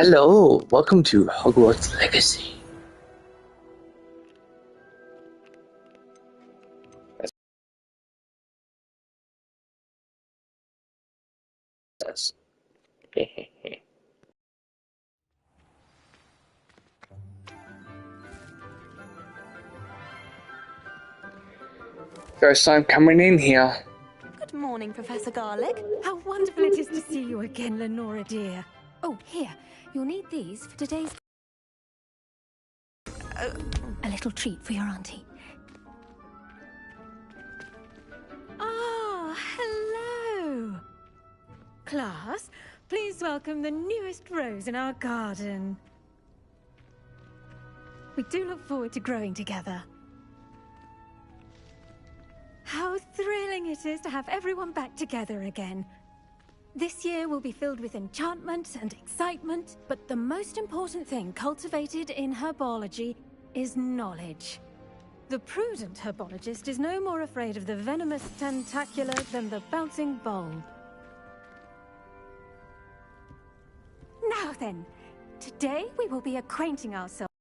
Hello, welcome to Hogwarts Legacy. That's first time coming in here. Good morning, Professor Garlic. How wonderful it is to see you again, Lenora dear. Oh, here, you'll need these for today's... a little treat for your auntie. Ah, hello! Class, please welcome the newest rose in our garden. We do look forward to growing together. How thrilling it is to have everyone back together again. This year will be filled with enchantment and excitement, but the most important thing cultivated in herbology is knowledge. The prudent herbologist is no more afraid of the venomous tentacula than the bouncing bulb. Now then, today we will be acquainting ourselves.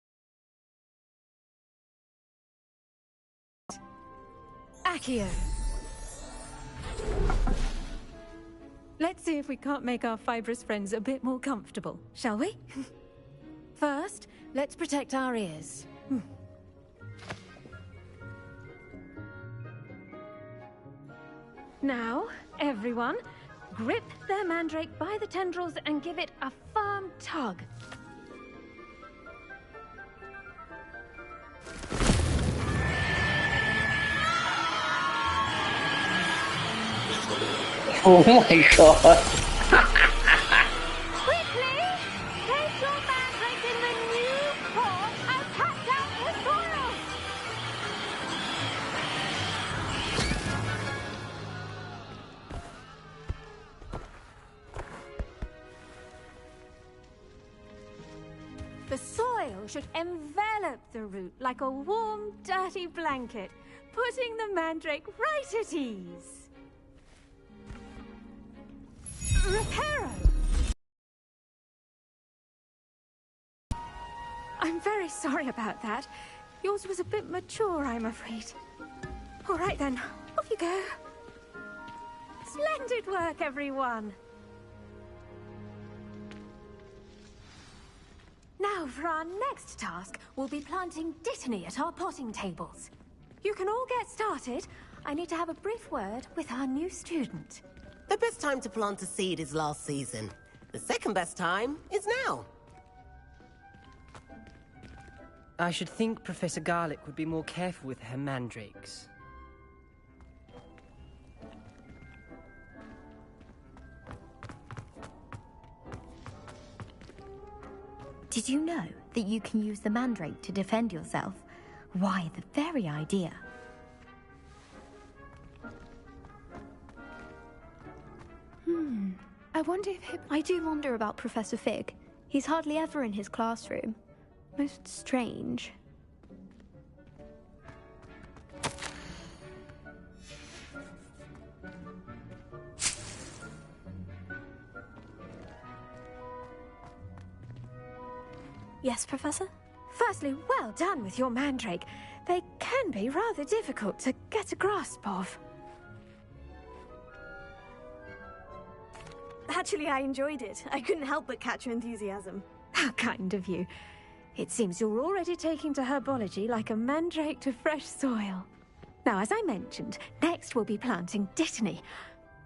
Accio. Let's see if we can't make our fibrous friends a bit more comfortable, shall we? First, let's protect our ears. Now, everyone, grip their mandrake by the tendrils and give it a firm tug. Oh my god. Quickly! Place your mandrake in the new pot and pat down the soil! The soil should envelop the root like a warm, dirty blanket, putting the mandrake right at ease. Reparo! I'm very sorry about that. Yours was a bit mature, I'm afraid. All right then, off you go. Splendid work, everyone. Now, for our next task, we'll be planting dittany at our potting tables. You can all get started. I need to have a brief word with our new student. The best time to plant a seed is last season. The second best time is now. I should think Professor Garlic would be more careful with her mandrakes. Did you know that you can use the mandrake to defend yourself? Why, the very idea. I wonder if I do wonder about Professor Fig. He's hardly ever in his classroom. Most strange. Yes, Professor? Firstly, well done with your mandrake. They can be rather difficult to get a grasp of. Actually, I enjoyed it. I couldn't help but catch your enthusiasm. How kind of you. It seems you're already taking to herbology like a mandrake to fresh soil. Now, as I mentioned, next we'll be planting dittany.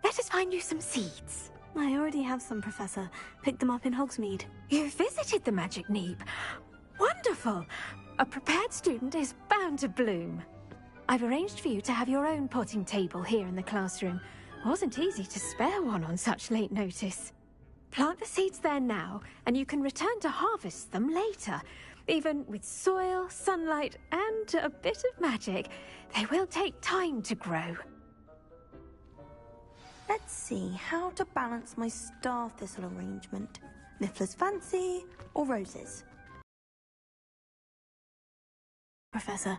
Let us find you some seeds. I already have some, Professor. Picked them up in Hogsmeade. You visited the Magic Neep. Wonderful! A prepared student is bound to bloom. I've arranged for you to have your own potting table here in the classroom. Wasn't easy to spare one on such late notice. Plant the seeds there now, and you can return to harvest them later. Even with soil, sunlight, and a bit of magic, they will take time to grow. Let's see how to balance my star thistle arrangement. Niffler's Fancy or roses? Professor,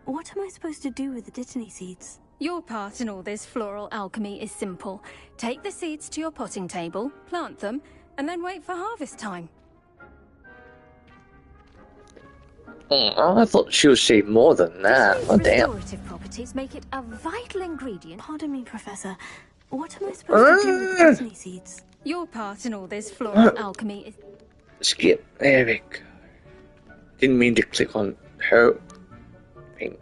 what am I supposed to do with the dittany seeds? Your part in all this floral alchemy is simple. Take the seeds to your potting table, plant them, and then wait for harvest time. I thought she would say more than that. Disney's Oh, damn. restorative properties make it a vital ingredient. Pardon me, Professor. What am I supposed to do with the Disney seeds? Your part in all this floral alchemy is... Skip. There we go. Didn't mean to click on her thing.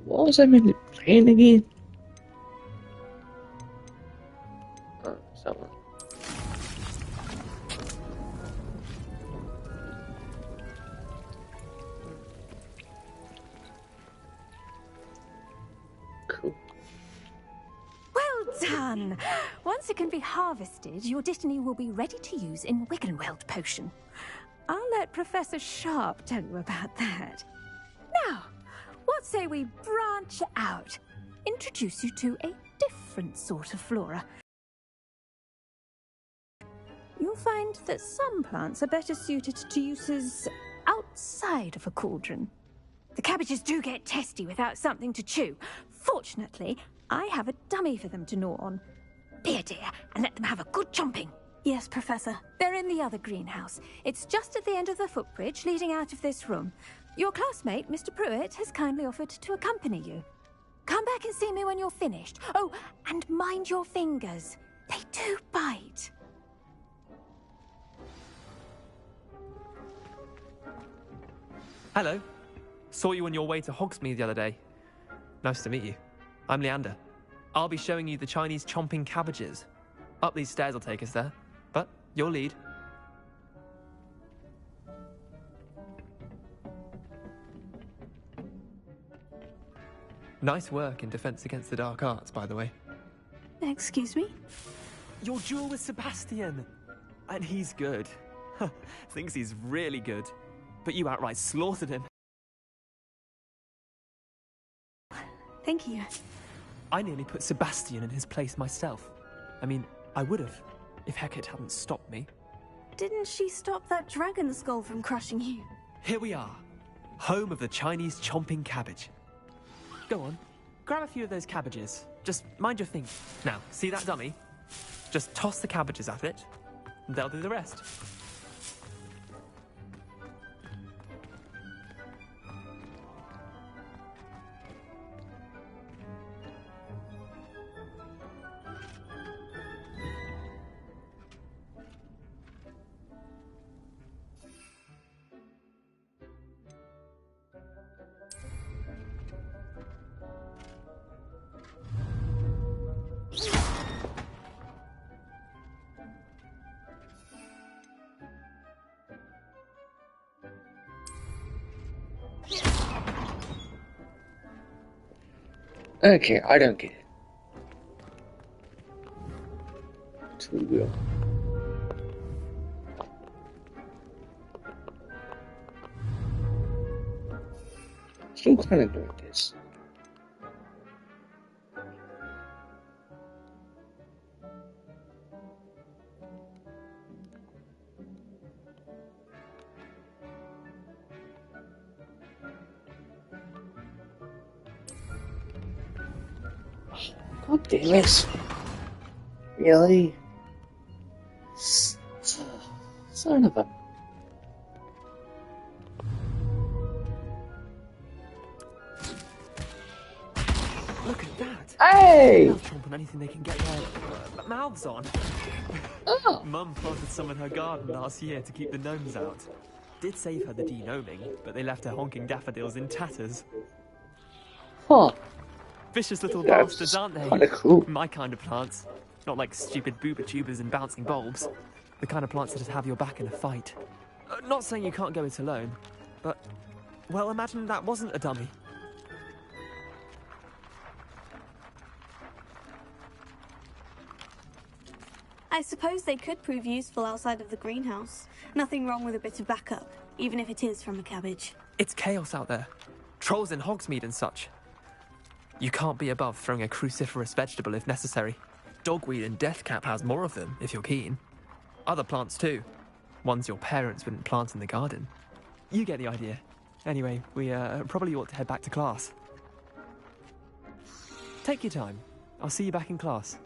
What was I meant to playing again? Oh, someone. Cool. Well done! Once it can be harvested, your Dittany will be ready to use in Wiggenweld potion. I'll let Professor Sharp tell you about that. Now, what say we branch out? Introduce you to a different sort of flora. You'll find that some plants are better suited to uses outside of a cauldron. The cabbages do get testy without something to chew. Fortunately, I have a dummy for them to gnaw on. Be a dear and let them have a good chomping. Yes, Professor. They're in the other greenhouse. It's just at the end of the footbridge leading out of this room. Your classmate, Mr. Pruitt, has kindly offered to accompany you. Come back and see me when you're finished. Oh, and mind your fingers. They do bite. Hello. Saw you on your way to Hogsmeade the other day. Nice to meet you. I'm Leander. I'll be showing you the Chinese chomping cabbages. Up these stairs will take us there, but your lead. Nice work in Defense Against the Dark Arts, by the way. Excuse me? Your duel with Sebastian! And he's good. Thinks he's really good. But you outright slaughtered him. Thank you. I nearly put Sebastian in his place myself. I mean, I would have, if Hecate hadn't stopped me. Didn't she stop that dragon skull from crushing you? Here we are, home of the Chinese chomping cabbage. Go on, grab a few of those cabbages. Just mind your thing. Now, see that dummy? Just toss the cabbages at it, and they'll do the rest. Okay, I don't get it. Two wheel. Still kind of doing this. God damn it. Really? Son of a... Look at that! Hey! They'll chomp on anything they can get their mouths on. Oh! Mum planted some in her garden last year to keep the gnomes out. Did save her the de-gnoming, but they left her honking daffodils in tatters. Huh. Vicious little That's bastards, aren't they? kinda cool. My kind of plants. Not like stupid booba tubers and bouncing bulbs. The kind of plants that just have your back in a fight. Not saying you can't go it alone, but... Well, imagine that wasn't a dummy. I suppose they could prove useful outside of the greenhouse. Nothing wrong with a bit of backup, even if it is from a cabbage. It's chaos out there. Trolls in Hogsmeade and such. You can't be above throwing a cruciferous vegetable if necessary. Dogweed and deathcap has more of them, if you're keen. Other plants too. Ones your parents wouldn't plant in the garden. You get the idea. Anyway, we probably ought to head back to class. Take your time. I'll see you back in class.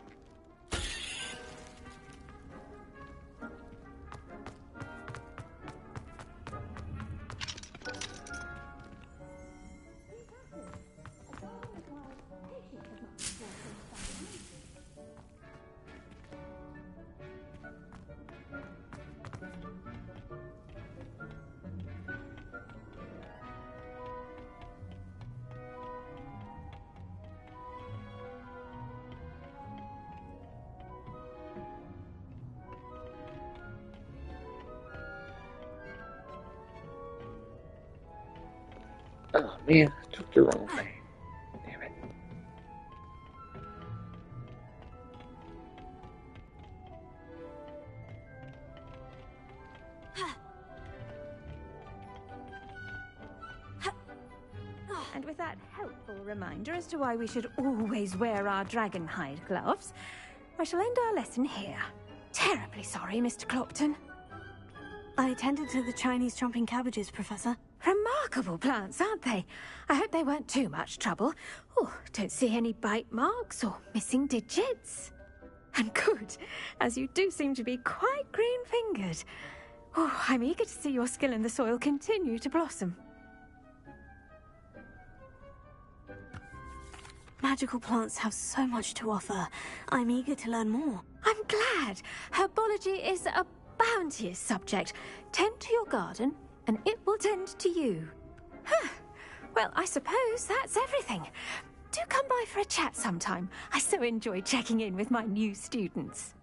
Oh man, I took the wrong thing. Damn it. And with that helpful reminder as to why we should always wear our dragon hide gloves, I shall end our lesson here. Terribly sorry, Mr. Clopton. I attended to the Chinese chomping cabbages, Professor. Remarkable plants, aren't they? I hope they weren't too much trouble. Oh, don't see any bite marks or missing digits. And good, as you do seem to be quite green-fingered. Oh, I'm eager to see your skill in the soil continue to blossom. Magical plants have so much to offer. I'm eager to learn more. I'm glad. Herbology is a bounteous subject. Tend to your garden, and it will tend to you. Huh. Well, I suppose that's everything. Do come by for a chat sometime. I so enjoy checking in with my new students.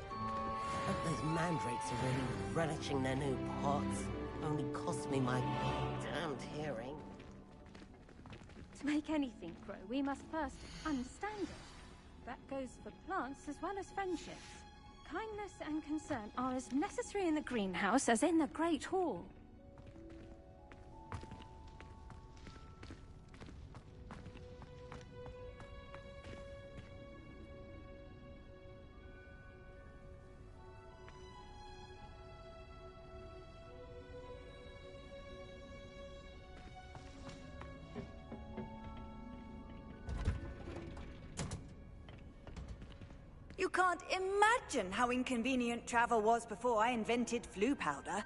Hope those mandrakes are really relishing their new pots. Only cost me my damned hearing. To make anything grow, we must first understand it. That goes for plants as well as friendships. Kindness and concern are as necessary in the greenhouse as in the Great Hall. You can't imagine how inconvenient travel was before I invented flu powder.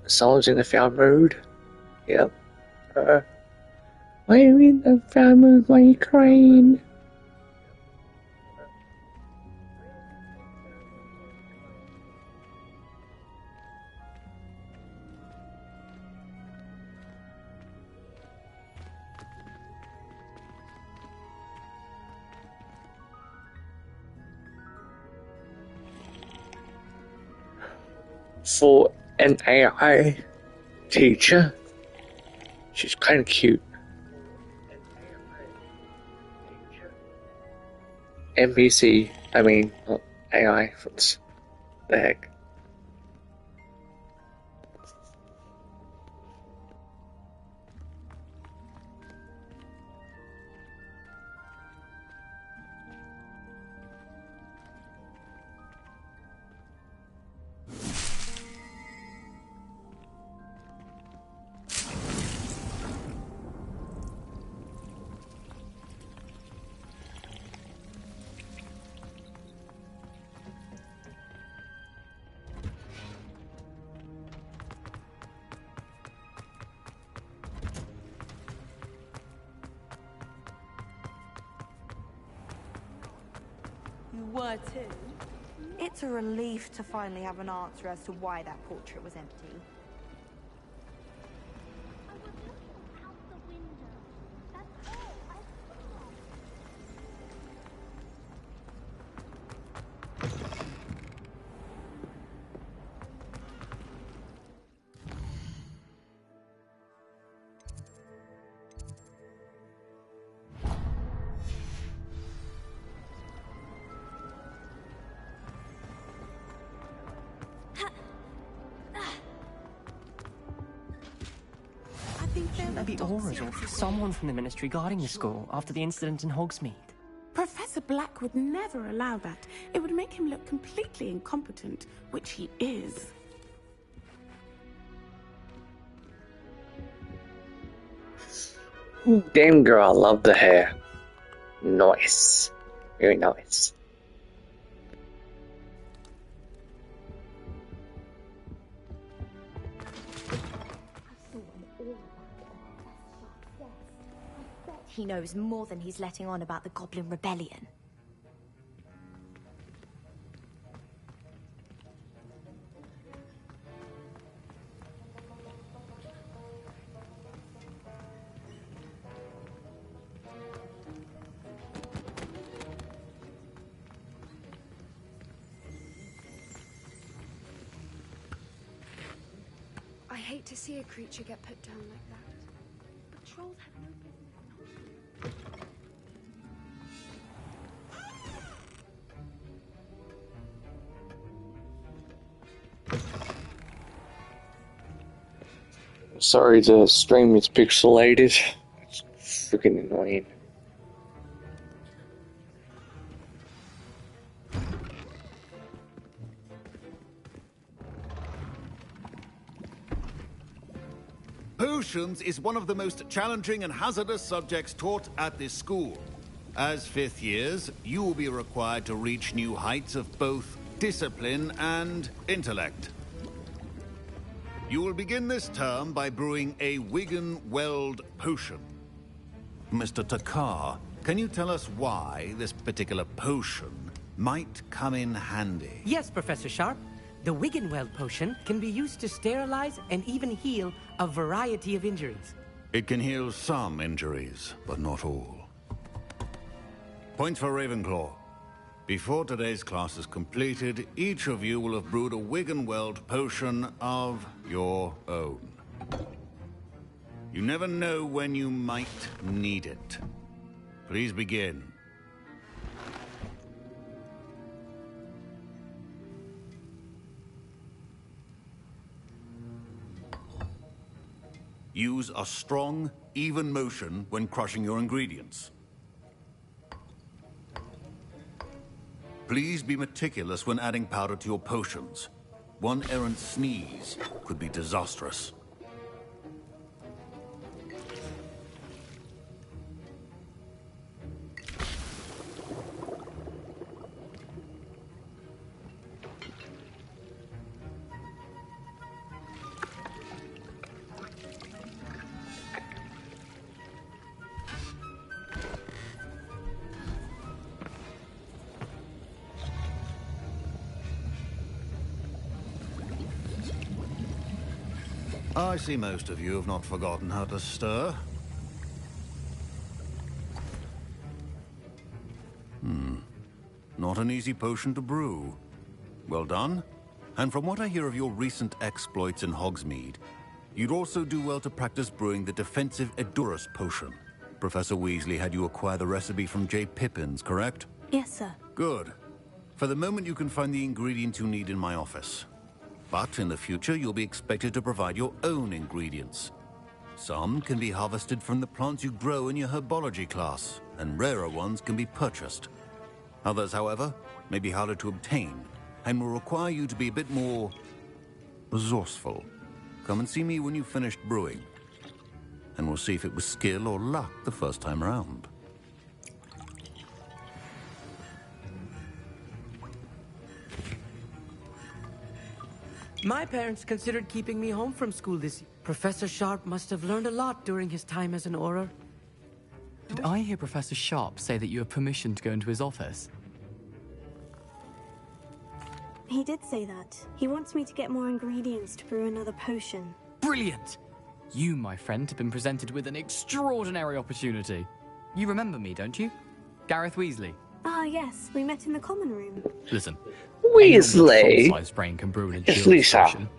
Someone's in the found mood. Yep. I'm in the found mood, my crane. For an AI teacher, she's kind of cute. NPC, I mean, not AI, what the heck? You were too? It's a relief to finally have an answer as to why that portrait was empty. Shouldn't there be auras or someone from the Ministry guarding the school after the incident in Hogsmeade? Professor Black would never allow that. It would make him look completely incompetent, which he is. Damn girl, I love the hair. Nice. Very nice. He knows more than he's letting on about the Goblin Rebellion. I hate to see a creature get put down like that. But trolls have no business. Sorry, the stream is pixelated. It's freaking annoying. Potions is one of the most challenging and hazardous subjects taught at this school. As fifth years, you will be required to reach new heights of both discipline and intellect. You will begin this term by brewing a Wigan-Weld potion. Mr. Takar, can you tell us why this particular potion might come in handy? Yes, Professor Sharp. The Wiggenweld potion can be used to sterilize and even heal a variety of injuries. It can heal some injuries, but not all. Points for Ravenclaw. Before today's class is completed, each of you will have brewed a Wiggenweld potion of your own. You never know when you might need it. Please begin. Use a strong, even motion when crushing your ingredients. Please be meticulous when adding powder to your potions. One errant sneeze could be disastrous. I see most of you have not forgotten how to stir. Not an easy potion to brew. Well done. And from what I hear of your recent exploits in Hogsmeade, you'd also do well to practice brewing the defensive Edurus potion. Professor Weasley had you acquire the recipe from J. Pippins, correct? Yes, sir. Good. For the moment, you can find the ingredients you need in my office. But in the future, you'll be expected to provide your own ingredients. Some can be harvested from the plants you grow in your herbology class, and rarer ones can be purchased. Others, however, may be harder to obtain, and will require you to be a bit more resourceful. Come and see me when you've finished brewing, and we'll see if it was skill or luck the first time around. My parents considered keeping me home from school this year. Professor Sharp must have learned a lot during his time as an Auror. Did I hear Professor Sharp say that you have permission to go into his office? He did say that. He wants me to get more ingredients to brew another potion. Brilliant! You, my friend, have been presented with an extraordinary opportunity. You remember me, don't you? Gareth Weasley. Ah, yes. We met in the common room. Listen. Weasley. Sized brain can brew an It's endurance Lisa. potion.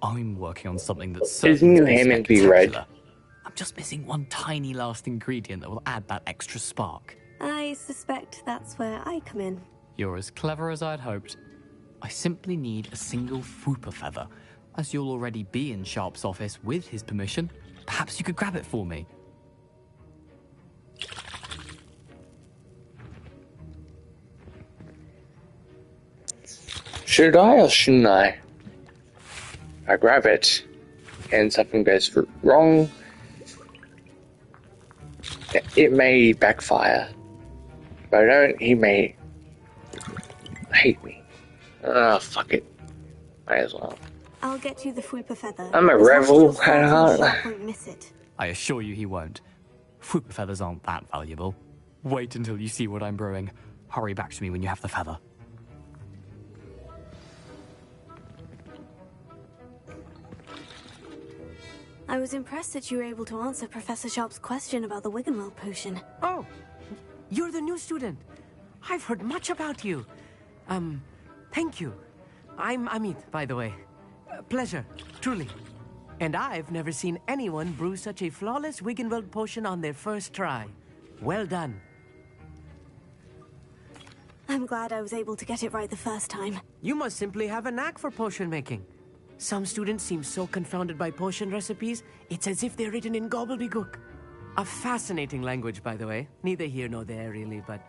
I'm working on something that's His certain new to be Hammond be red. spectacular. I'm just missing one tiny last ingredient that will add that extra spark. I suspect that's where I come in. You're as clever as I'd hoped. I simply need a single Fwooper feather. As you'll already be in Sharp's office with his permission, perhaps you could grab it for me. Should I or shouldn't I? I grab it, and something goes wrong. It may backfire. If I don't, he may hate me. Ah, fuck it. Might as well. I'll get you the Fwooper feather. I'm a As long as rebel you're certain at heart. Sharp won't miss it. I assure you he won't. Fwooper feathers aren't that valuable. Wait until you see what I'm brewing. Hurry back to me when you have the feather. I was impressed that you were able to answer Professor Sharp's question about the Wiggenweld potion. Oh, you're the new student. I've heard much about you. Thank you. I'm Amit, by the way. Pleasure, truly. And I've never seen anyone brew such a flawless Wiggenweld potion on their first try. Well done. I'm glad I was able to get it right the first time. You must simply have a knack for potion making. Some students seem so confounded by potion recipes, it's as if they're written in gobbledygook. A fascinating language, by the way. Neither here nor there, really, but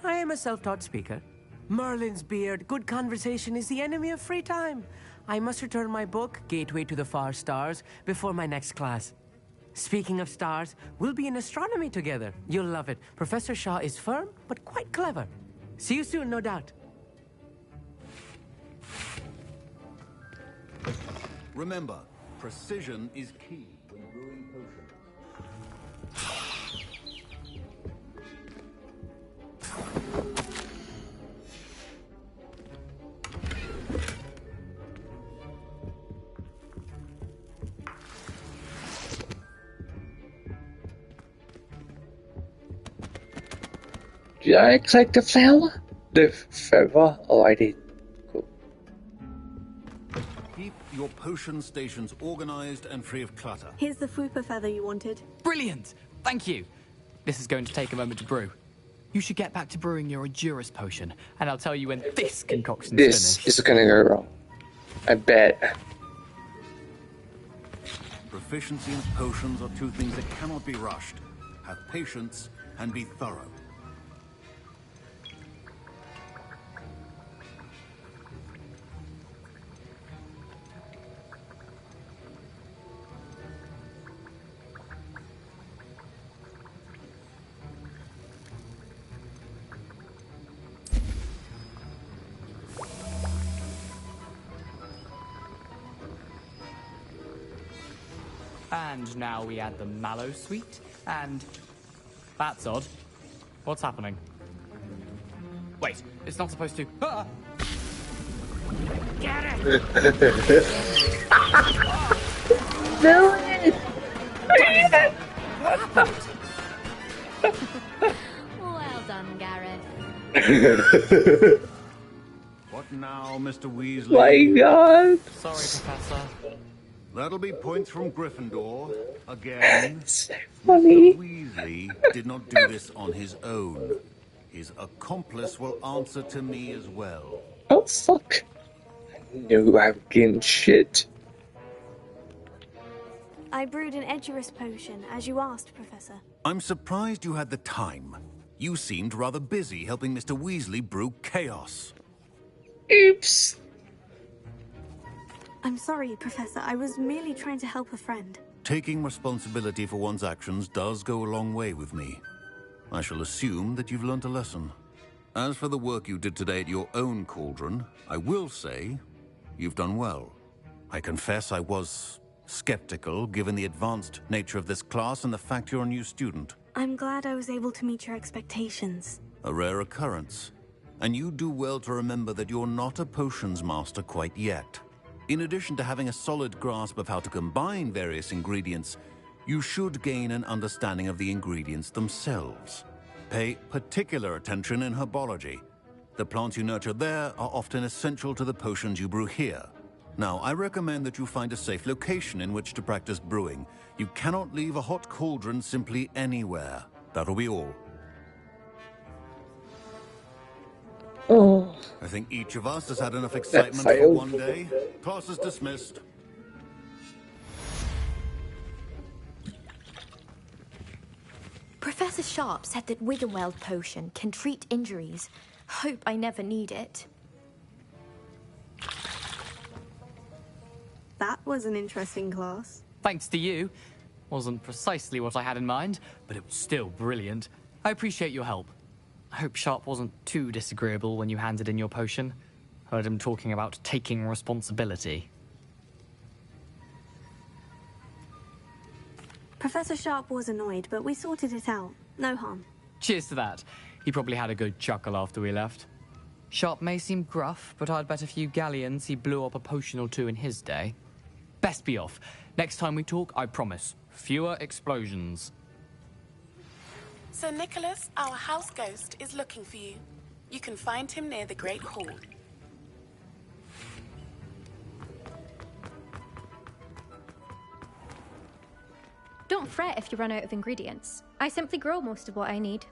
I am a self-taught speaker. Merlin's beard, good conversation is the enemy of free time. I must return my book, Gateway to the Far Stars, before my next class. Speaking of stars, we'll be in astronomy together. You'll love it. Professor Shaw is firm, but quite clever. See you soon, no doubt. Remember, precision is key when brewing potions. Did I collect the flower? The feather? Oh, I did. Cool. Keep your potion stations organized and free of clutter. Here's the Fwooper feather you wanted. Brilliant! Thank you! This is going to take a moment to brew. You should get back to brewing your Endurus potion, and I'll tell you when this concoction's This finished. is gonna go wrong. I bet. Proficiency and potions are two things that cannot be rushed. Have patience and be thorough. And now we add the mallow sweet, and... That's odd. What's happening? Wait, it's not supposed to... Ah! Get it! No! Well done, Gareth. What now, Mr. Weasley? My God! Sorry, Professor. That'll be points from Gryffindor. Again. So funny. Mr. Weasley did not do this on his own. His accomplice will answer to me as well. Oh, fuck. No, I'm getting shit. I brewed an Edurus potion, as you asked, Professor. I'm surprised you had the time. You seemed rather busy helping Mr. Weasley brew chaos. Oops. I'm sorry, Professor. I was merely trying to help a friend. Taking responsibility for one's actions does go a long way with me. I shall assume that you've learnt a lesson. As for the work you did today at your own cauldron, I will say you've done well. I confess I was skeptical, given the advanced nature of this class and the fact you're a new student. I'm glad I was able to meet your expectations. A rare occurrence. And you do well to remember that you're not a potions master quite yet. In addition to having a solid grasp of how to combine various ingredients, you should gain an understanding of the ingredients themselves. Pay particular attention in herbology. The plants you nurture there are often essential to the potions you brew here. Now, I recommend that you find a safe location in which to practice brewing. You cannot leave a hot cauldron simply anywhere. That'll be all. Oh. I think each of us has had enough excitement for one day. Class is dismissed. Professor Sharp said that Wiggenweld potion can treat injuries. Hope I never need it. That was an interesting class. Thanks to you. Wasn't precisely what I had in mind, but it was still brilliant. I appreciate your help. I hope Sharp wasn't too disagreeable when you handed in your potion. Heard him talking about taking responsibility. Professor Sharp was annoyed, but we sorted it out. No harm. Cheers to that. He probably had a good chuckle after we left. Sharp may seem gruff, but I'd bet a few galleons he blew up a potion or two in his day. Best be off. Next time we talk, I promise, fewer explosions. Sir Nicholas, our house ghost, is looking for you. You can find him near the Great Hall. Don't fret if you run out of ingredients. I simply grow most of what I need.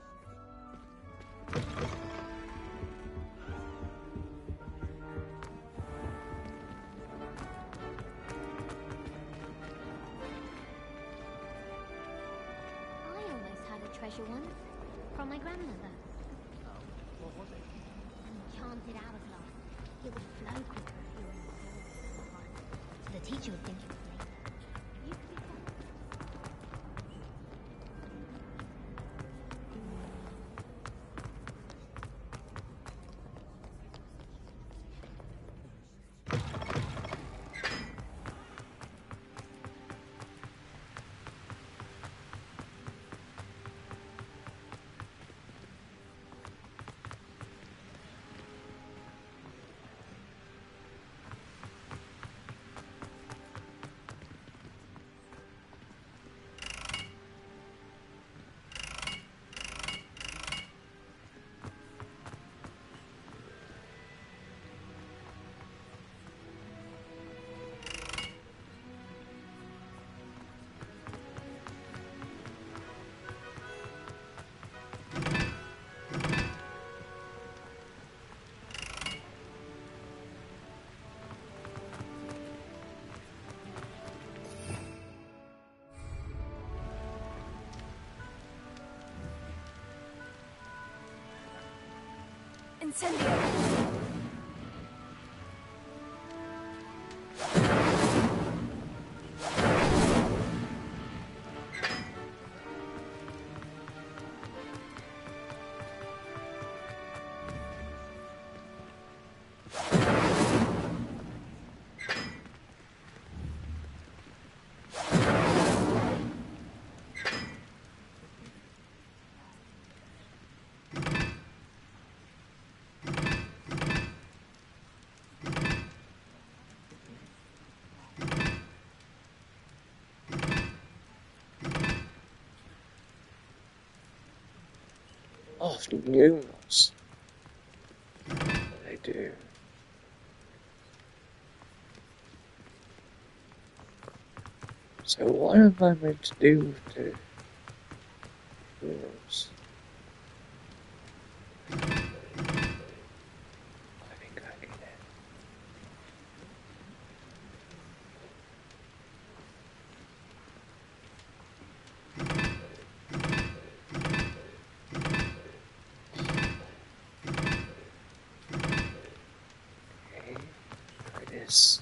Treasure once from my grandmother. Oh, what was it? An enchanted hourglass. It would flow quicker if you were in the hall. So the teacher would think it was later. You could be Incendio. Oh, numerals. They do. So what am I meant to do with the numerals? this.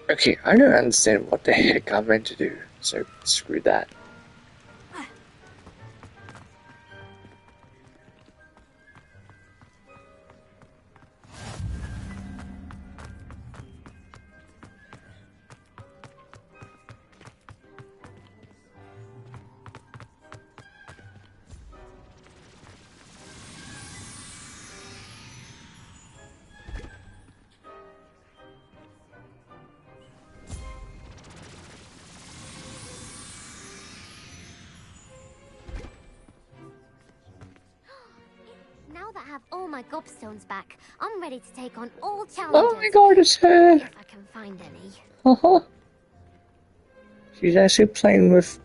Okay, I don't understand what the heck I'm meant to do, so screw that. Now that I have all my gobstones back, I'm ready to take on all challenges. Oh my god, it's her! If I can find any. Haha. She's actually playing with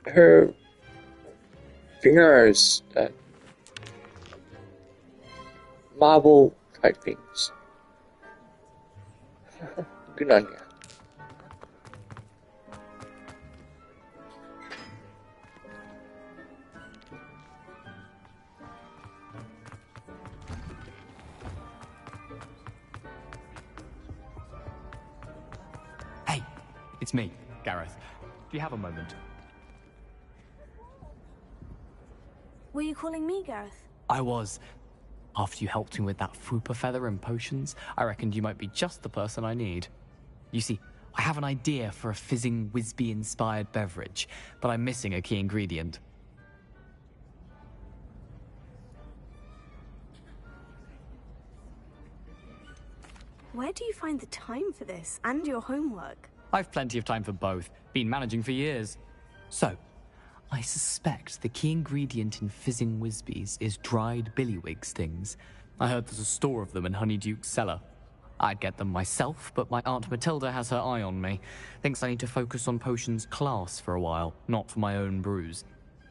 her fingers, marble type things. Good on you. Hey, it's me, Gareth. Do you have a moment? Were you calling me, Gareth? I was. After you helped me with that Fupa feather and potions, I reckoned you might be just the person I need. You see, I have an idea for a fizzing Wisby-inspired beverage, but I'm missing a key ingredient. Where do you find the time for this and your homework? I've plenty of time for both. Been managing for years. So, I suspect the key ingredient in fizzing Wisbies is dried billywig stings. I heard there's a store of them in Honeyduke's cellar. I'd get them myself, but my Aunt Matilda has her eye on me. Thinks I need to focus on potions class for a while, not for my own brews.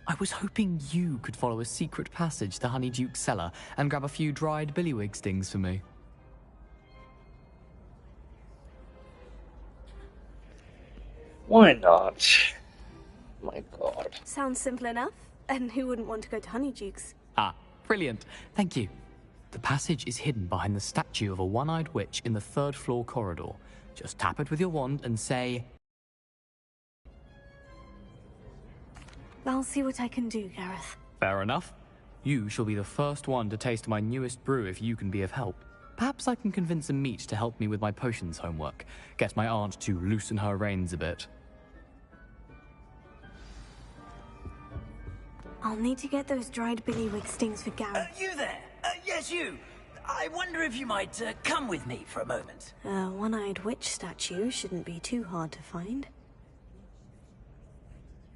I was hoping you could follow a secret passage to Honeyduke's cellar and grab a few dried billywig stings for me. Why not? My god. Sounds simple enough. And who wouldn't want to go to Honeyduke's? Ah, brilliant. Thank you. The passage is hidden behind the statue of a one-eyed witch in the third-floor corridor. Just tap it with your wand and say... I'll see what I can do, Gareth. Fair enough. You shall be the first one to taste my newest brew if you can be of help. Perhaps I can convince a meat to help me with my potions homework. Get my aunt to loosen her reins a bit. I'll need to get those dried billywig stings for Gareth. You there? Yes, you. I wonder if you might come with me for a moment. A one-eyed witch statue shouldn't be too hard to find.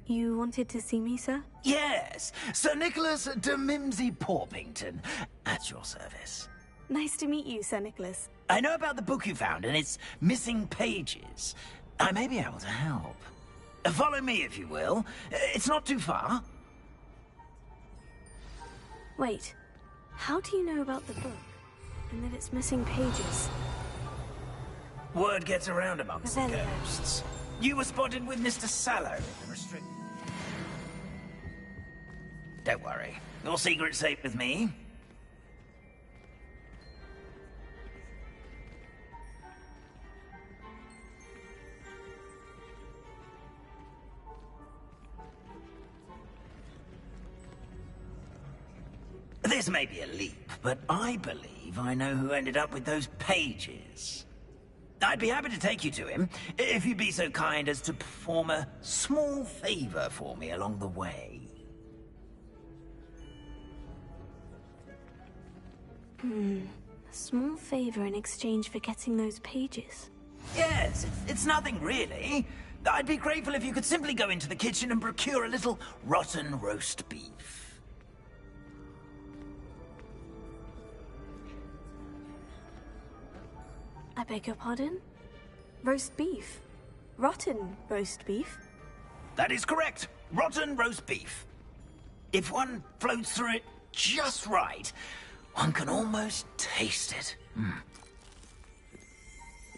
You wanted to see me, sir? Yes, Sir Nicholas de Mimsy Porpington, at your service. Nice to meet you, Sir Nicholas. I know about the book you found and its missing pages. I may be able to help. Follow me, if you will. It's not too far. Wait, how do you know about the book? And that it's missing pages? Word gets around amongst the Revelio. ghosts. You were spotted with Mr. Sallow in the restrict... Don't worry. Your secret's safe with me. This may be a leap, but I believe I know who ended up with those pages. I'd be happy to take you to him, if you'd be so kind as to perform a small favor for me along the way. A small favor in exchange for getting those pages. Yes, it's nothing really. I'd be grateful if you could simply go into the kitchen and procure a little rotten roast beef. I beg your pardon? Roast beef? Rotten roast beef? That is correct. Rotten roast beef. If one floats through it just right, one can almost taste it.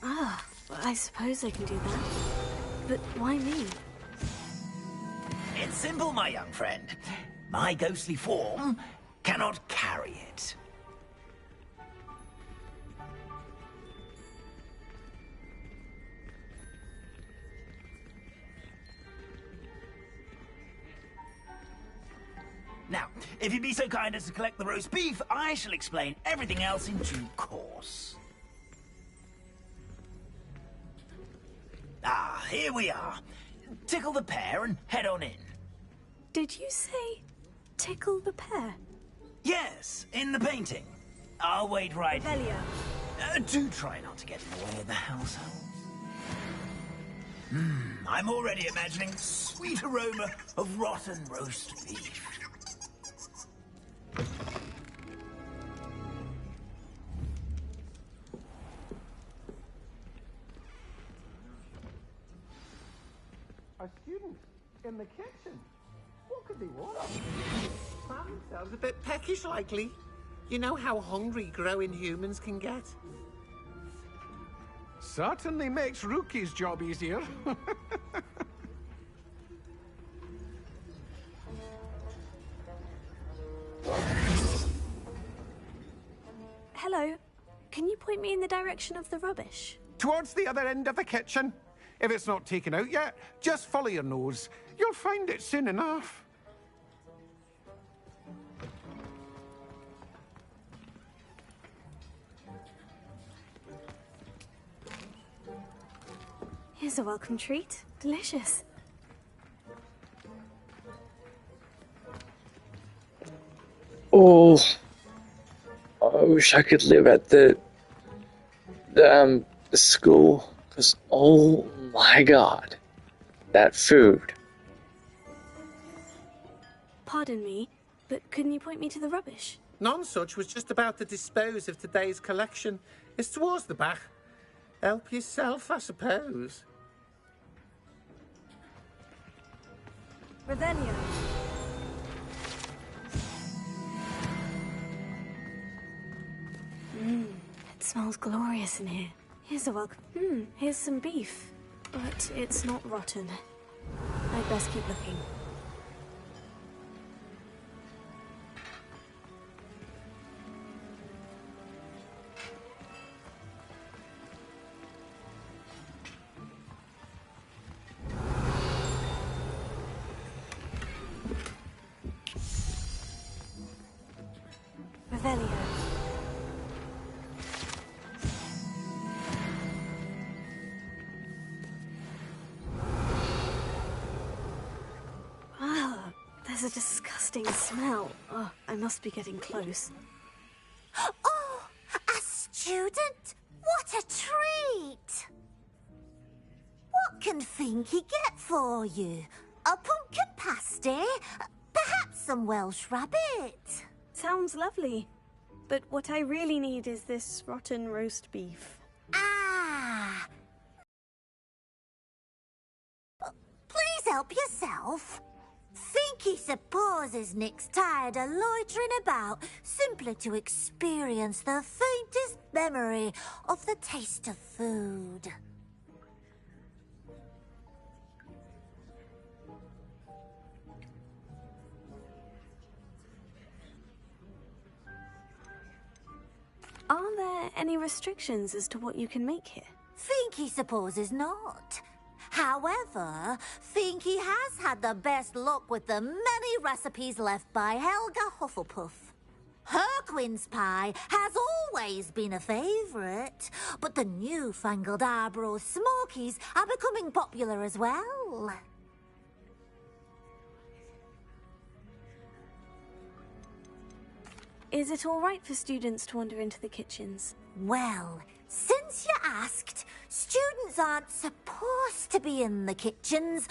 Ah, well, I suppose I can do that. But why me? It's simple, my young friend. My ghostly form cannot carry it. Now, if you'd be so kind as to collect the roast beef, I shall explain everything else in due course. Ah, here we are. Tickle the pear and head on in. Did you say tickle the pear? Yes, in the painting. I'll wait right here. Revelio. Do try not to get in the way of the household. I'm already imagining the sweet aroma of rotten roast beef. A student in the kitchen? What could they want? Found themselves a bit peckish, likely. You know how hungry growing humans can get. Certainly makes Rookie's job easier. Hello. Can you point me in the direction of the rubbish? Towards the other end of the kitchen. If it's not taken out yet, just follow your nose. You'll find it soon enough. Here's a welcome treat. Delicious. Oh, I wish I could live at the school, because oh my god, that food. Pardon me, but couldn't you point me to the rubbish? None such was just about to dispose of today's collection. It's towards the back. Help yourself, I suppose. Revelio. It smells glorious in here. Here's a welcome. Here's some beef. But it's not rotten. I'd best keep looking. Revelio. Ah, there's a disgusting smell. Oh, I must be getting close. Oh, a student? What a treat! What can Finky get for you? A pumpkin pasty? Perhaps some Welsh rabbit? Sounds lovely. But what I really need is this rotten roast beef. Ah! Please help yourself. Finky supposes Nick's tired of loitering about simply to experience the faintest memory of the taste of food. Are there any restrictions as to what you can make here? Finky supposes not. However, Finky has had the best luck with the many recipes left by Helga Hufflepuff. Herquin's pie has always been a favourite, but the newfangled Arborough Smokies are becoming popular as well. Is it all right for students to wander into the kitchens? Well, since you asked, students aren't supposed to be in the kitchens,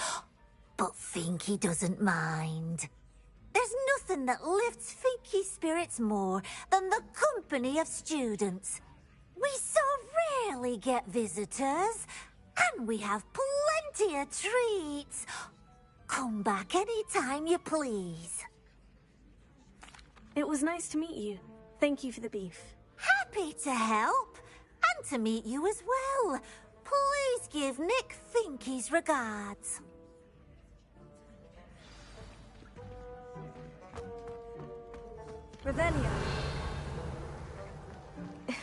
but Finky doesn't mind. There's nothing that lifts Finky's spirits more than the company of students. We so rarely get visitors, and we have plenty of treats. Come back any time you please. It was nice to meet you. Thank you for the beef. Happy to help, and to meet you as well. Please give Nick Finky's regards. Revelio.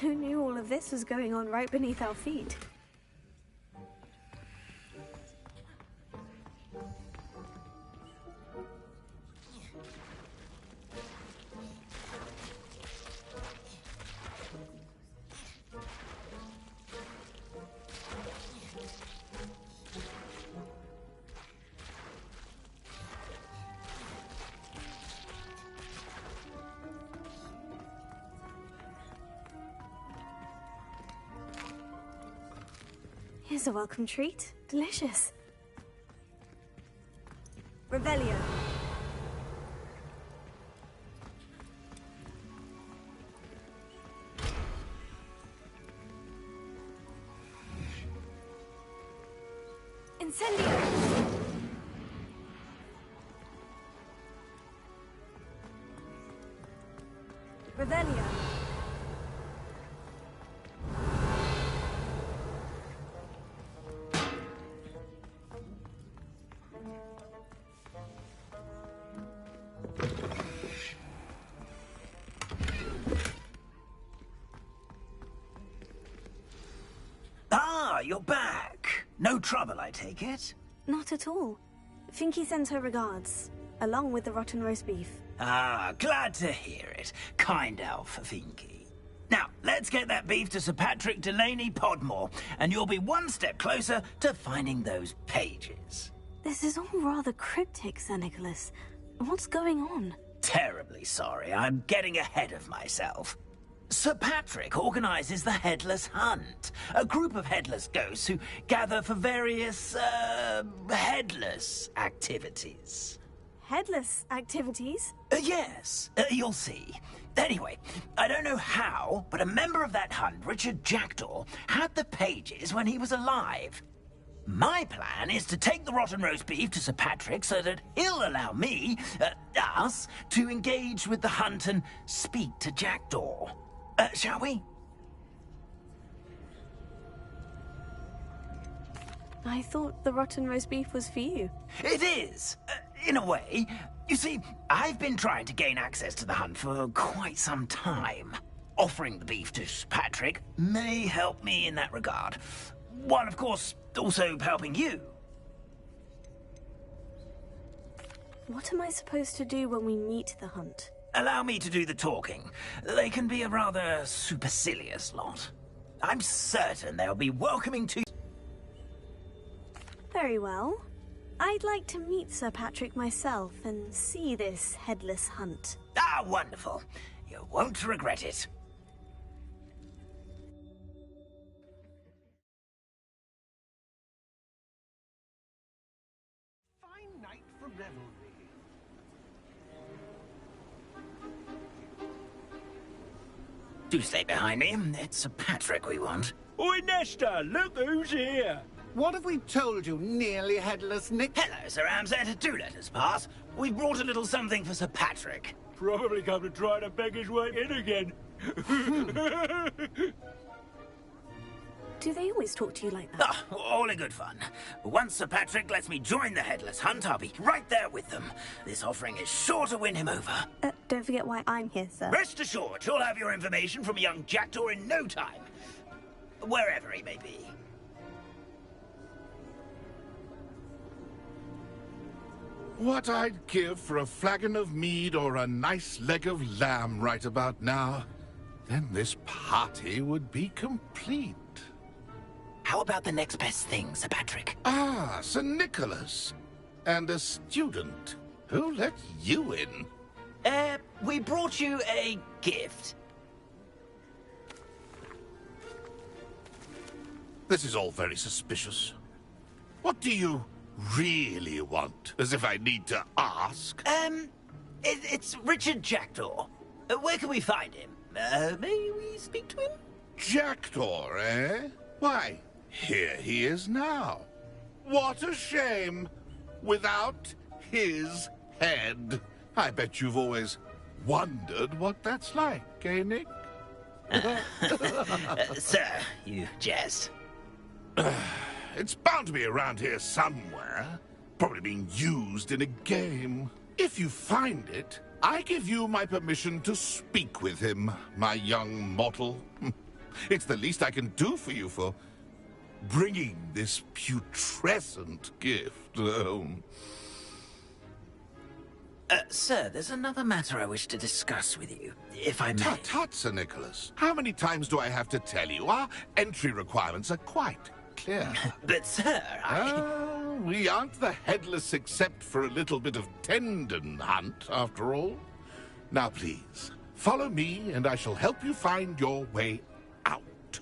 Who knew all of this was going on right beneath our feet? Here's a welcome treat. Delicious. Revelio. Incendio. Revelio. Ah, you're back. No trouble, I take it? Not at all. Finky sends her regards, along with the rotten roast beef. Ah, glad to hear it. Kind elf, Finky. Now, let's get that beef to Sir Patrick Delaney Podmore, and you'll be one step closer to finding those pages. This is all rather cryptic, Sir Nicholas. What's going on? Terribly sorry, I'm getting ahead of myself. Sir Patrick organises the Headless Hunt, a group of headless ghosts who gather for various, headless activities. Headless activities? Yes, you'll see. Anyway, I don't know how, but a member of that hunt, Richard Jackdaw, had the pages when he was alive. My plan is to take the rotten roast beef to Sir Patrick so that he'll allow me, us, to engage with the hunt and speak to Jackdaw. Shall we? I thought the rotten roast beef was for you. It is, in a way. You see, I've been trying to gain access to the hunt for quite some time. Offering the beef to Sir Patrick may help me in that regard. While, of course, also helping you. What am I supposed to do when we meet the hunt? Allow me to do the talking. They can be a rather supercilious lot. I'm certain they'll be welcoming to... Very well. I'd like to meet Sir Patrick myself and see this headless hunt. Ah, wonderful. You won't regret it. Fine night for revelry. Do stay behind me. It's Sir Patrick we want. Oi, Nesta, look who's here. What have we told you, nearly headless Nick? Hello, Sir Ramsett. Do let us pass. We brought a little something for Sir Patrick. Probably come to try to beg his way in again. Do they always talk to you like that? Ah, all in good fun. Once Sir Patrick lets me join the Headless Hunt, I'll be right there with them. This offering is sure to win him over. Don't forget why I'm here, sir. Rest assured, you'll have your information from young Jackdaw in no time. Wherever he may be. What I'd give for a flagon of mead or a nice leg of lamb right about now. Then this party would be complete. How about the next best thing, Sir Patrick? Ah, Sir Nicholas. And a student. Who let you in? We brought you a gift. This is all very suspicious. What do you really want? As if I need to ask. It's Richard Jackdaw. Where can we find him? May we speak to him? Jackdaw, eh? Why, here he is now. What a shame. Without his head. I bet you've always wondered what that's like, eh, Nick? Sir, you jest. It's bound to be around here somewhere. Probably being used in a game. If you find it, I give you my permission to speak with him, my young mortal. It's the least I can do for you for bringing this putrescent gift home. Sir, there's another matter I wish to discuss with you, if I may. Tut, tut, Sir Nicholas. How many times do I have to tell you? Our entry requirements are quite clear. But, sir, we aren't the headless except for a little bit of tendon hunt, after all. Now, please, follow me, and I shall help you find your way out.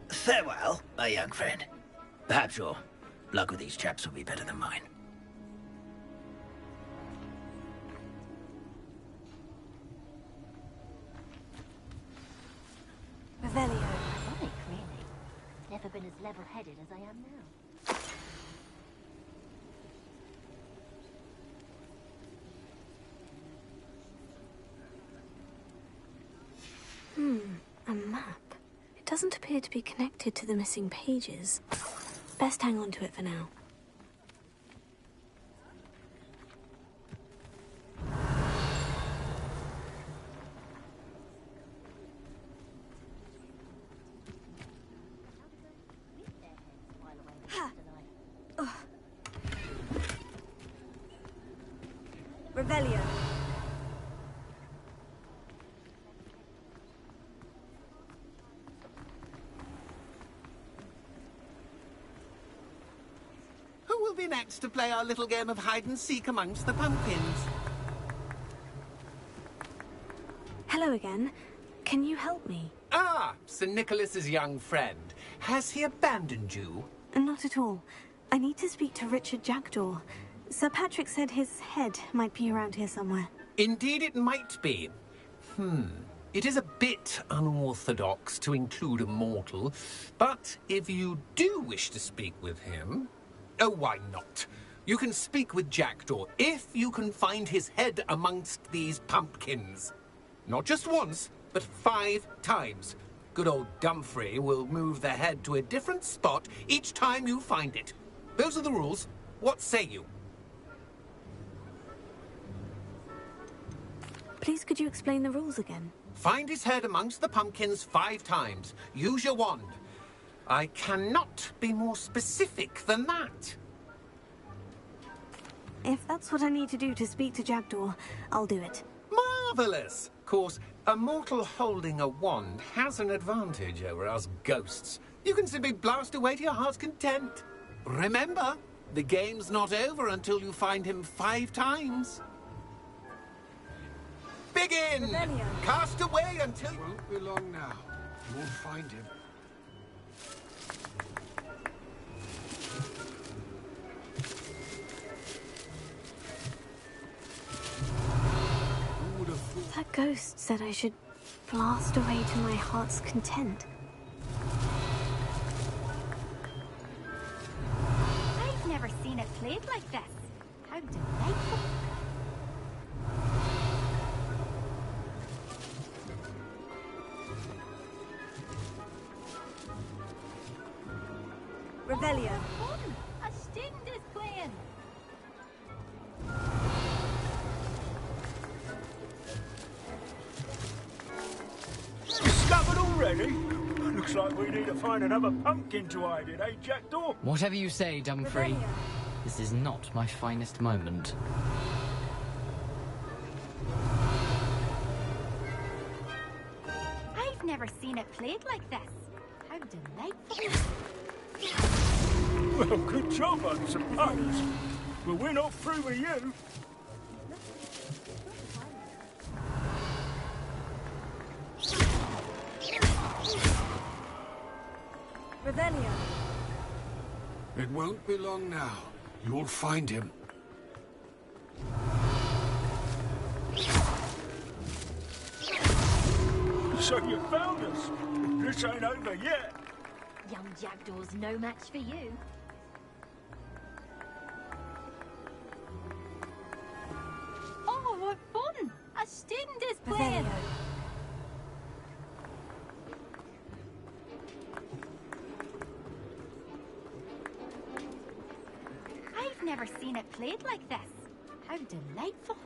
Farewell, my young friend. Perhaps your luck with these chaps will be better than mine. Revelio. Ironic, really. Never been as level-headed as I am now. A map. It doesn't appear to be connected to the missing pages. Best hang on to it for now. Revelio. Who will be next to play our little game of hide-and-seek amongst the pumpkins? Hello again. Can you help me? Ah, Sir Nicholas's young friend. Has he abandoned you? Not at all. I need to speak to Richard Jackdaw. Sir Patrick said his head might be around here somewhere. Indeed it might be. It is a bit unorthodox to include a mortal, but if you do wish to speak with him... Oh, why not? You can speak with Jackdaw if you can find his head amongst these pumpkins. Not just once, but 5 times. Good old Dumfrey will move the head to a different spot each time you find it. Those are the rules. What say you? Please, could you explain the rules again? Find his head amongst the pumpkins 5 times. Use your wand. I cannot be more specific than that. If that's what I need to do to speak to Jackdaw, I'll do it. Marvellous! Of course, a mortal holding a wand has an advantage over us ghosts. You can simply blast away to your heart's content. Remember, the game's not over until you find him 5 times. Begin! Cast away until... Won't be long now. You won't find him. That ghost said I should blast away to my heart's content. I've never seen it played like this. How delightful. Revelio. A student is playing. Discovered already? Looks like we need to find another pumpkin to hide in, eh, Jackdaw? Whatever you say, Dumfrey. This is not my finest moment. I've never seen it played like this. How delightful. Well, good job, I suppose. But we're not through with you. Revelio. It won't be long now. You'll find him. So you found us. This ain't over yet. Young Jackdaw's no match for you. Oh, what fun! A student is playing! I've never seen it played like this. How delightful.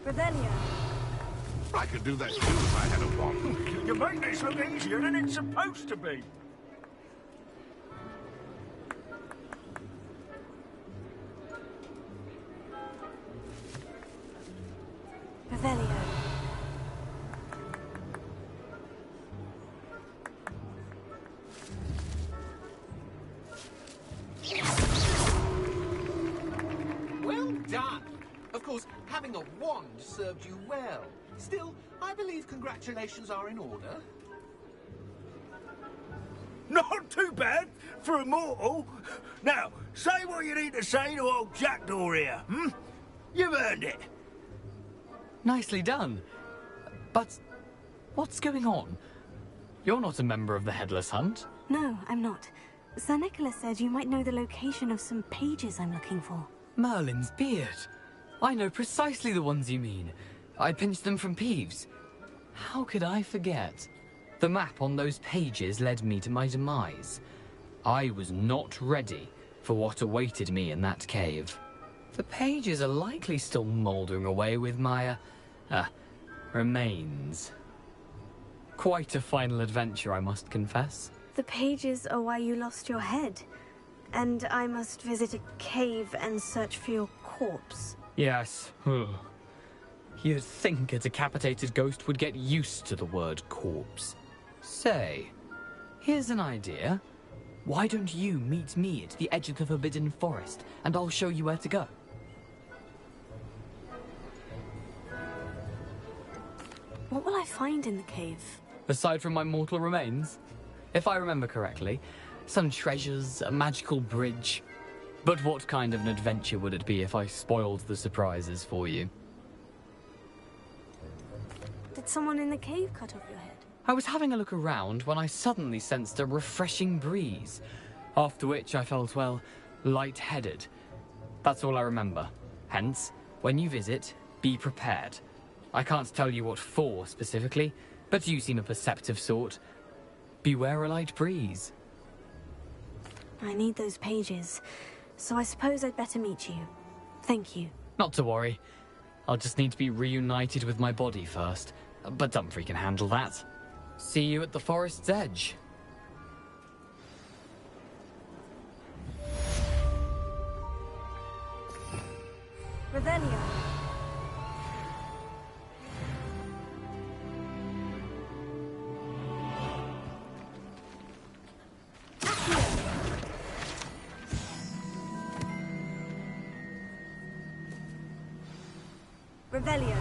Revelio. I could do that too if I had a wand. You make this look easier than it's supposed to be. Revelio. Well done. Of course, having a wand served you well. Still, I believe congratulations are in order. Not too bad for a mortal. Now, say what you need to say to old Jackdaw here, hmm? You've earned it. Nicely done. But what's going on? You're not a member of the Headless Hunt. No, I'm not. Sir Nicholas said you might know the location of some pages I'm looking for. Merlin's beard. I know precisely the ones you mean. I pinched them from Peeves. How could I forget? The map on those pages led me to my demise. I was not ready for what awaited me in that cave. The pages are likely still mouldering away with my, remains. Quite a final adventure, I must confess. The pages are why you lost your head. And I must visit a cave and search for your corpse. Yes. You'd think a decapitated ghost would get used to the word corpse. Say, here's an idea. Why don't you meet me at the edge of the Forbidden Forest, and I'll show you where to go? What will I find in the cave? Aside from my mortal remains, if I remember correctly, some treasures, a magical bridge. But what kind of an adventure would it be if I spoiled the surprises for you? Did someone in the cave cut off your head? I was having a look around when I suddenly sensed a refreshing breeze, after which I felt, well, lightheaded. That's all I remember. Hence, when you visit, be prepared. I can't tell you what for specifically, but you seem a perceptive sort. Beware a light breeze. I need those pages, so I suppose I'd better meet you. Thank you. Not to worry. I'll just need to be reunited with my body first, but Dumfries can handle that. See you at the forest's edge. Revelio. Revelio.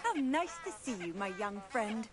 How nice to see you, my young friend.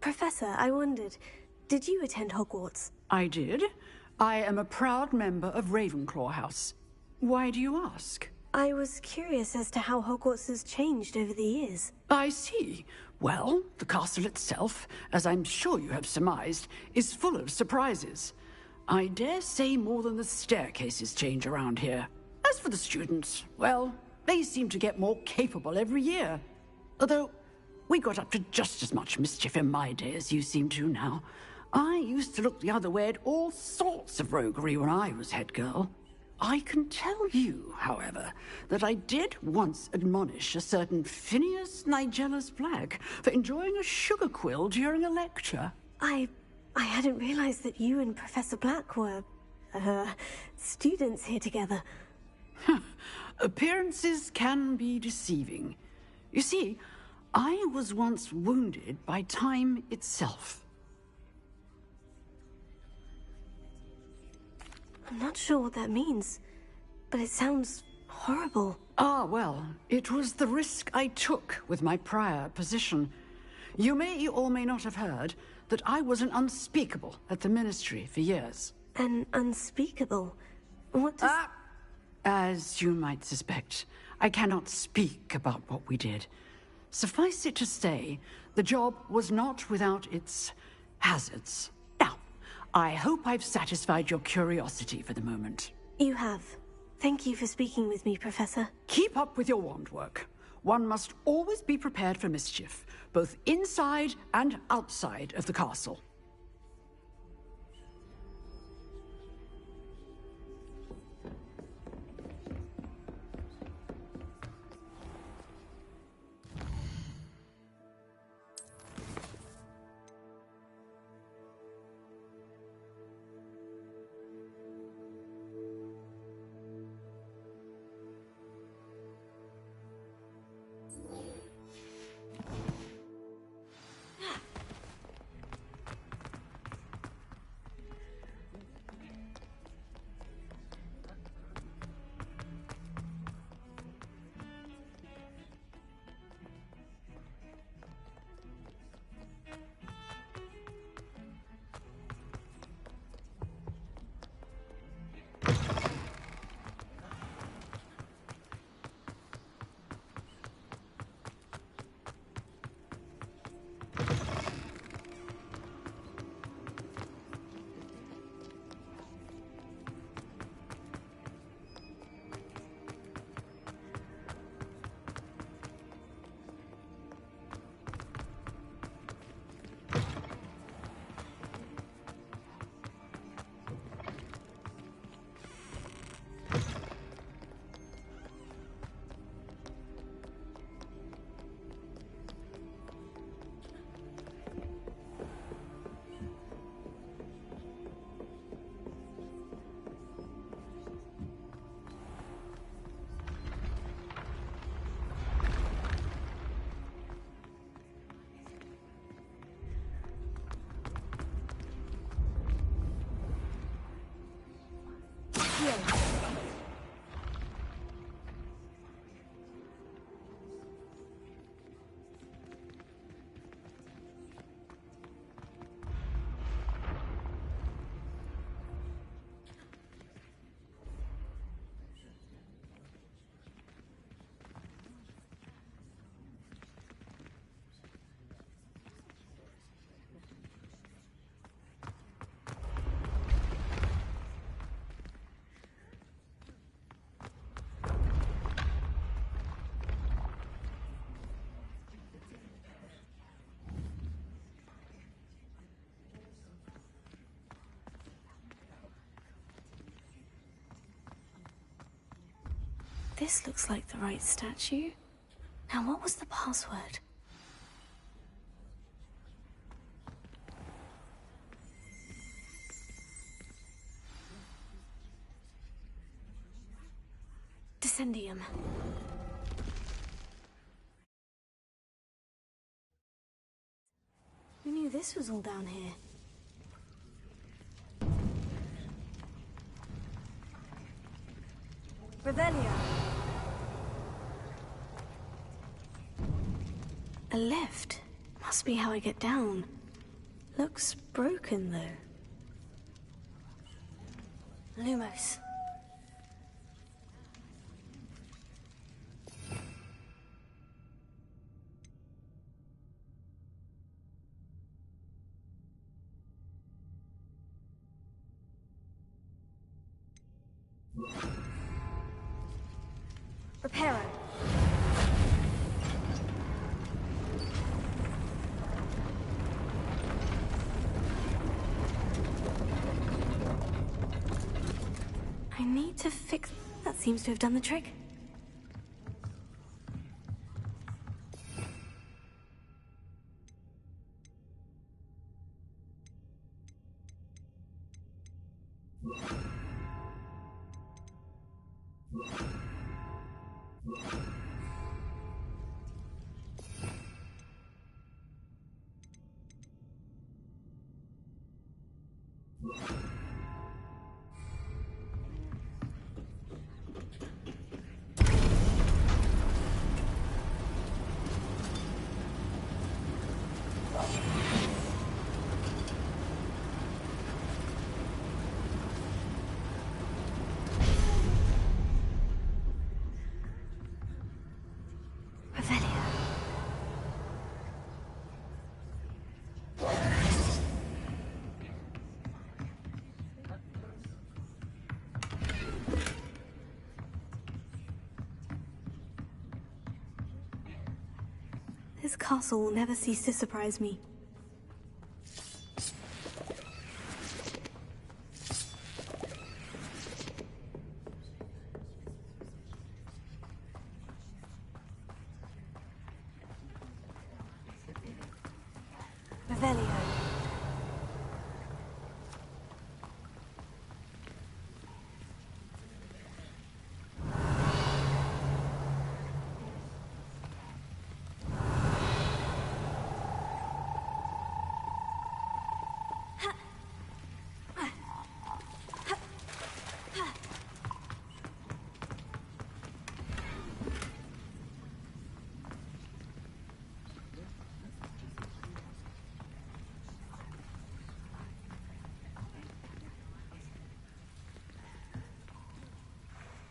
Professor, I wondered, did you attend Hogwarts? I did. I am a proud member of Ravenclaw House. Why do you ask? I was curious as to how Hogwarts has changed over the years. I see. Well, the castle itself, as I'm sure you have surmised, is full of surprises. I dare say more than the staircases change around here. As for the students, well, they seem to get more capable every year. Although, we got up to just as much mischief in my day as you seem to now. I used to look the other way at all sorts of roguery when I was head girl. I can tell you, however, that I did once admonish a certain Phineas Nigellus Black for enjoying a sugar quill during a lecture. I hadn't realized that you and Professor Black were, students here together. Appearances can be deceiving. You see, I was once wounded by time itself. I'm not sure what that means, but it sounds horrible. Ah, well, it was the risk I took with my prior position. You may or may not have heard that I was an unspeakable at the Ministry for years. An unspeakable? What does... As you might suspect, I cannot speak about what we did. Suffice it to say, the job was not without its hazards. Now, I hope I've satisfied your curiosity for the moment. You have. Thank you for speaking with me, Professor. Keep up with your wand work. One must always be prepared for mischief, both inside and outside of the castle. Accio. This looks like the right statue. Now, what was the password? Descendium. Who knew this was all down here? Revelio. A lift. Must be how I get down. Looks broken, though. Lumos. Reparo. I need to fix... That seems to have done the trick. This castle will never cease to surprise me. Revelio.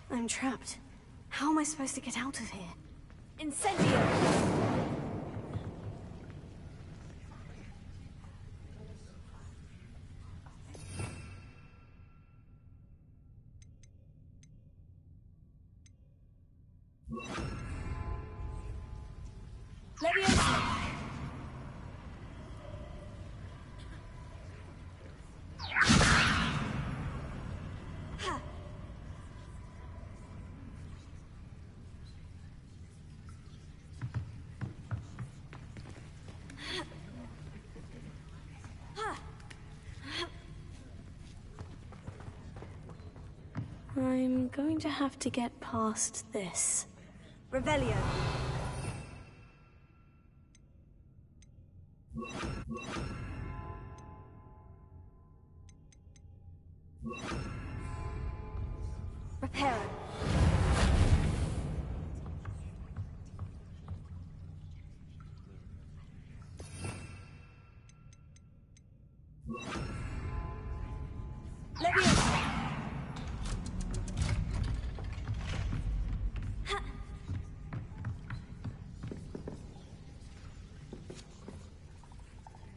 I'm trapped. How am I supposed to get out of here? Incendio! Leviosa! I'm going to have to get past this. Revelio. Repair it.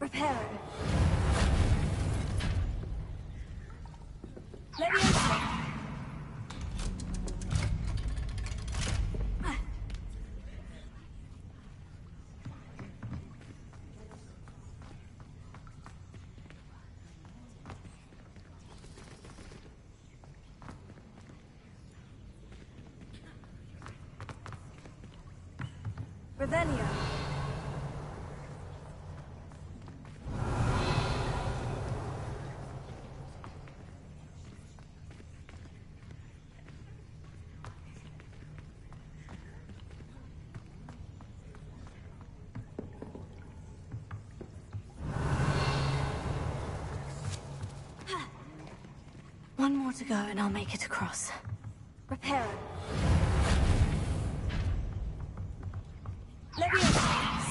Repair it. Revelio. One more to go and I'll make it across. Repair it.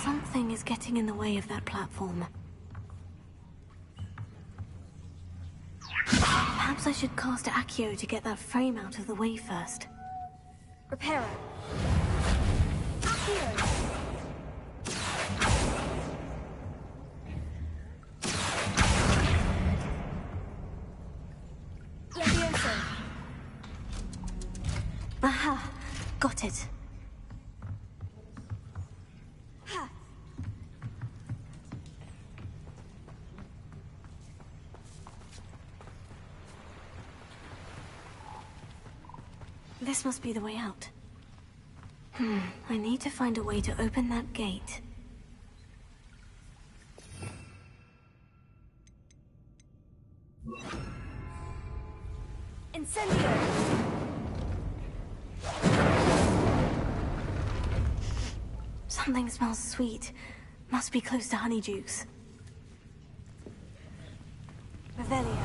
Something is getting in the way of that platform. Perhaps I should cast Accio to get that frame out of the way first. Repair it. Accio! Aha! Got it. This must be the way out. I need to find a way to open that gate. Incendio! Something smells sweet. Must be close to Honeydukes. Revelio.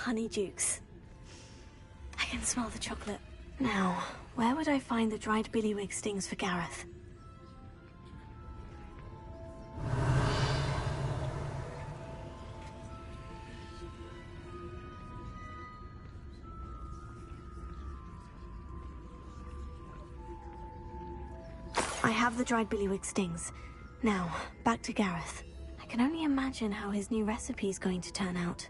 Honeydukes. I can smell the chocolate. Now, where would I find the dried billywig stings for Gareth? I have the dried billywig stings. Now, back to Gareth. I can only imagine how his new recipe is going to turn out.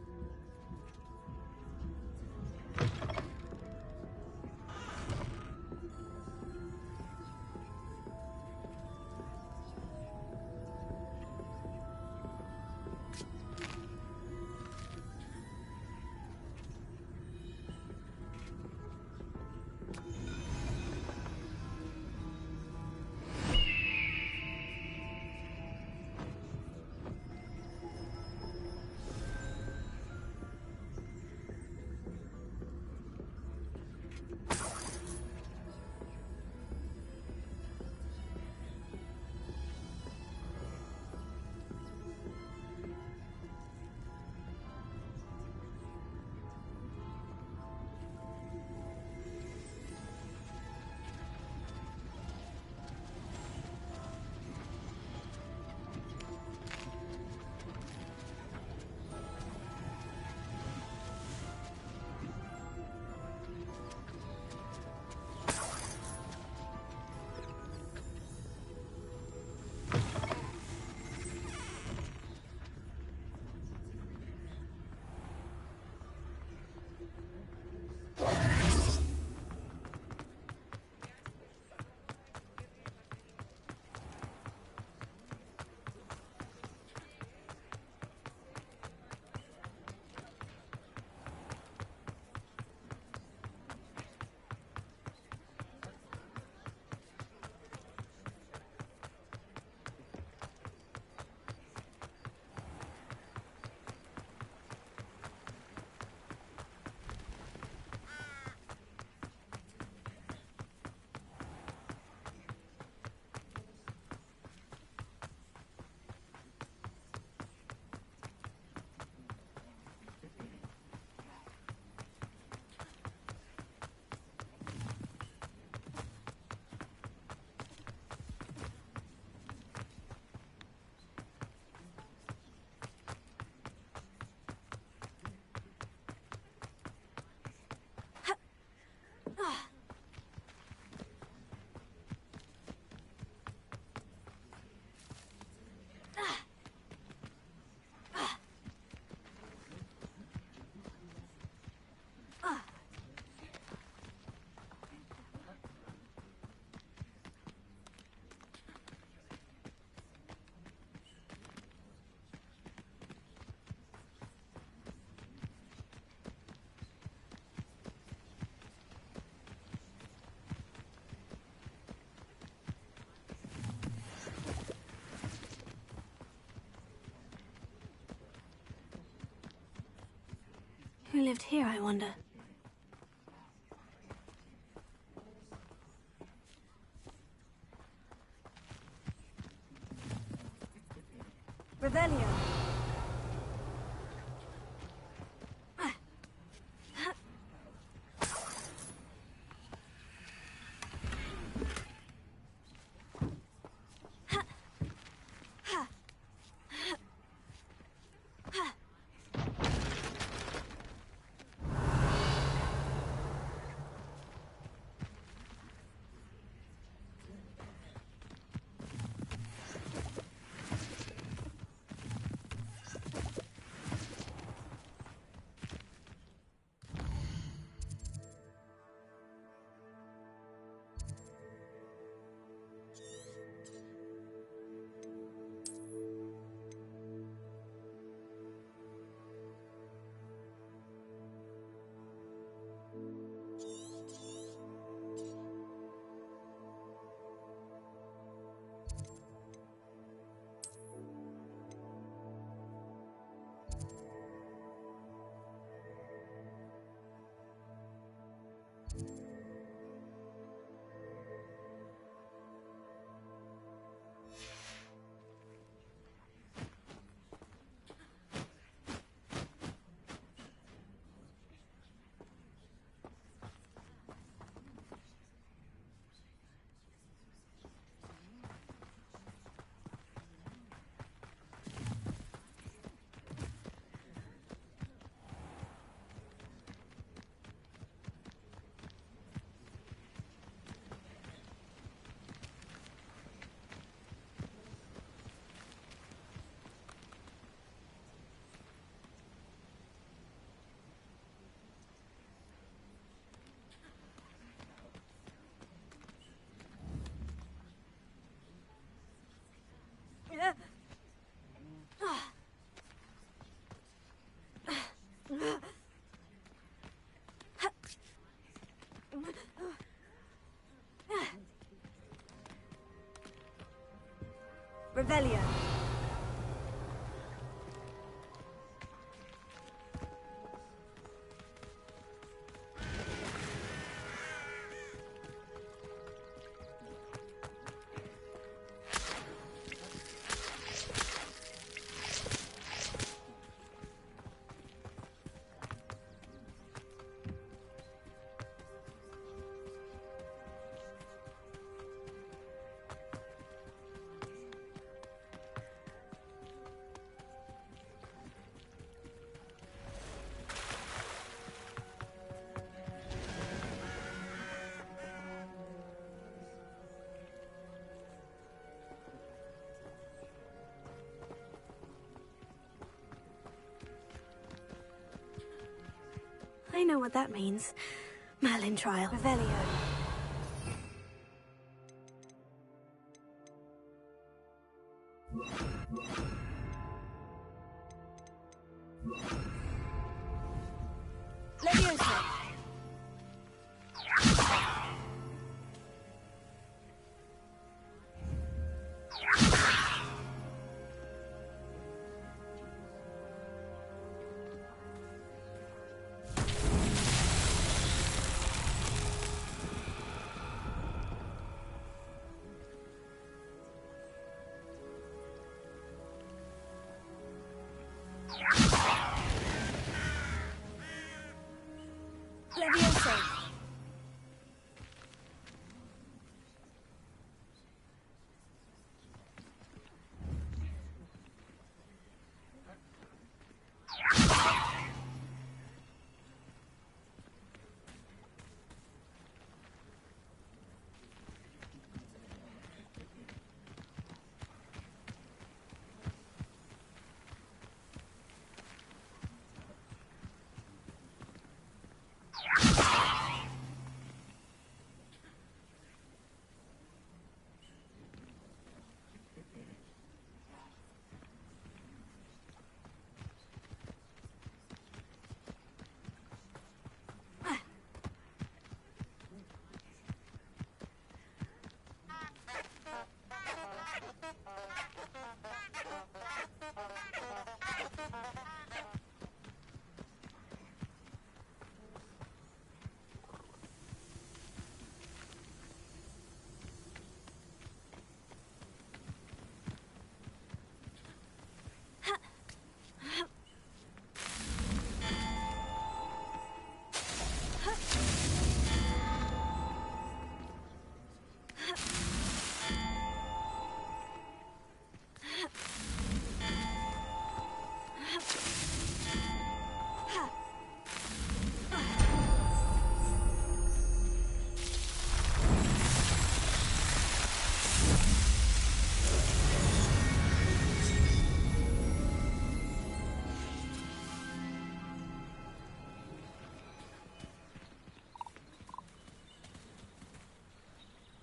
lived here, I wonder? Revelio. Revelio. I know what that means. Merlin trial. Revelio. Leviosa. Leviosa.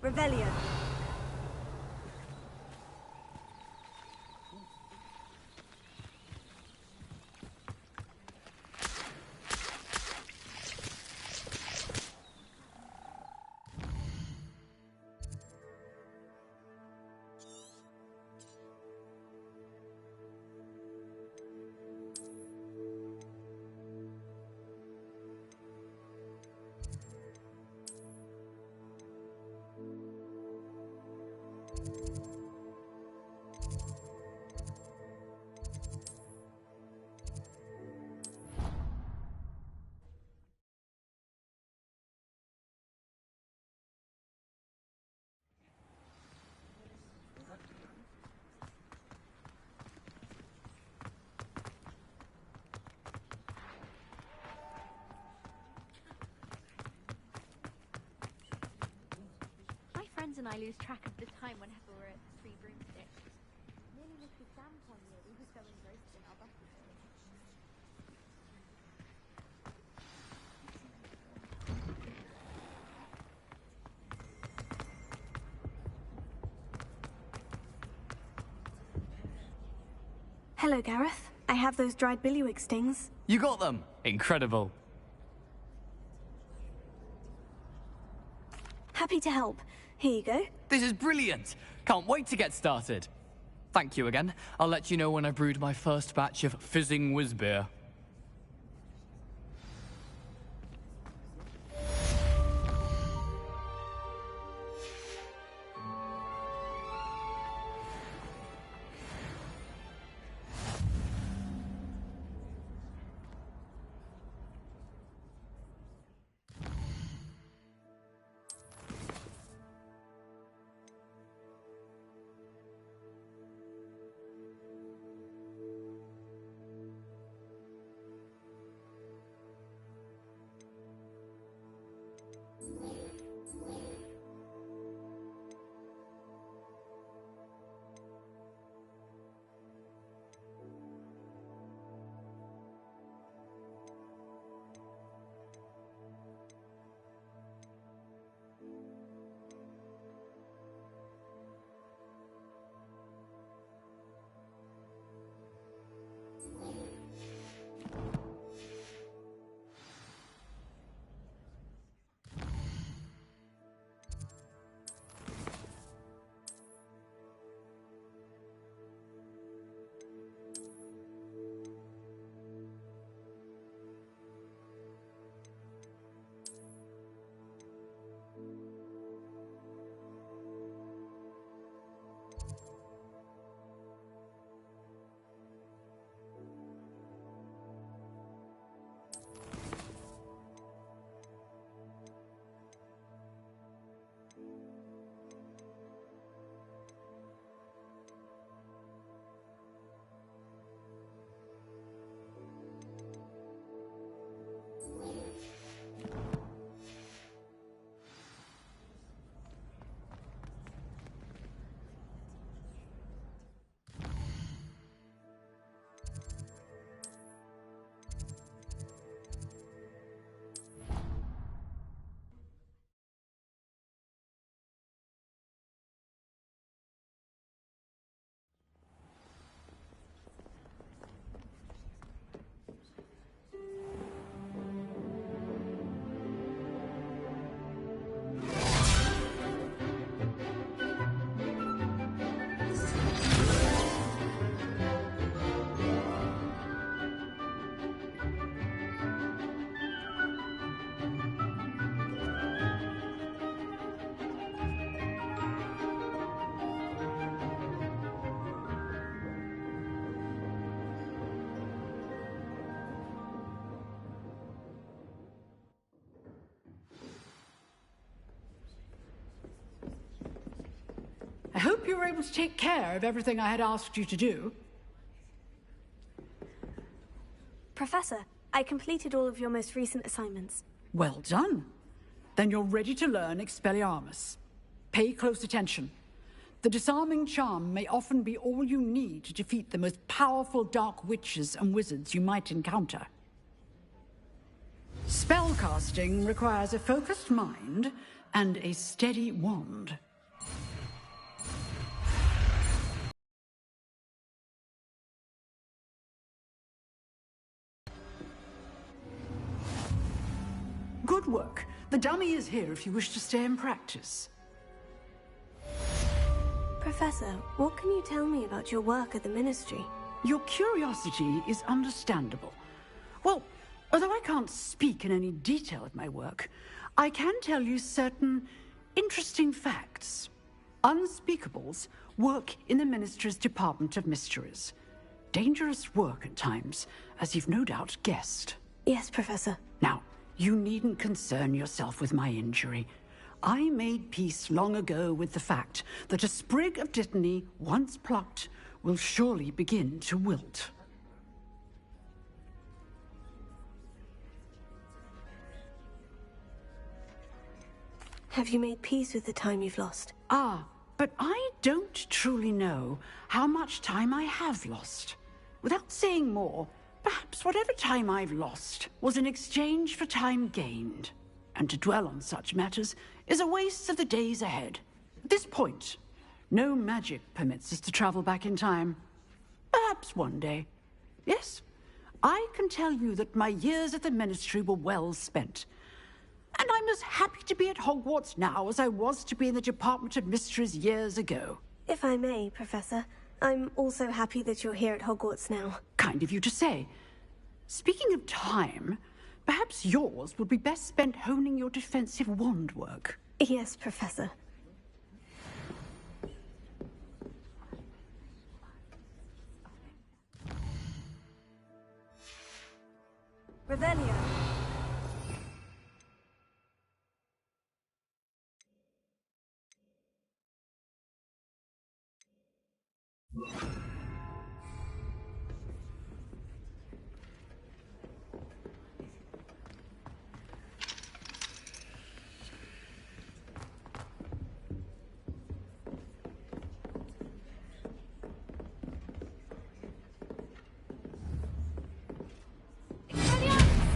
Revelio. My friends and I lose track of the time whenever we're at the Three Broomsticks. Nearly missed the exam one year. We were so engrossed in our buses. Hello, Gareth. I have those dried billywig stings. You got them! Incredible. Happy to help. Here you go. This is brilliant! Can't wait to get started. Thank you again. I'll let you know when I've brewed my first batch of fizzing whiz beer. I hope you were able to take care of everything I had asked you to do. Professor, I completed all of your most recent assignments. Well done. Then you're ready to learn Expelliarmus. Pay close attention. The disarming charm may often be all you need to defeat the most powerful dark witches and wizards you might encounter. Spellcasting requires a focused mind and a steady wand. Good work. The dummy is here if you wish to stay and practice. Professor, what can you tell me about your work at the Ministry? Your curiosity is understandable. Well, although I can't speak in any detail of my work, I can tell you certain interesting facts. Unspeakables work in the Ministry's Department of Mysteries. Dangerous work at times, as you've no doubt guessed. Yes, Professor. Now, you needn't concern yourself with my injury. I made peace long ago with the fact that a sprig of dittany, once plucked, will surely begin to wilt. Have you made peace with the time you've lost? Ah, but I don't truly know how much time I have lost. Without saying more, perhaps whatever time I've lost was in exchange for time gained. And to dwell on such matters is a waste of the days ahead. At this point, no magic permits us to travel back in time. Perhaps one day. Yes, I can tell you that my years at the Ministry were well spent. And I'm as happy to be at Hogwarts now as I was to be in the Department of Mysteries years ago. If I may, Professor, I'm also happy that you're here at Hogwarts now. Kind of you to say. Speaking of time, perhaps yours would be best spent honing your defensive wand work. Yes, Professor. Revelio.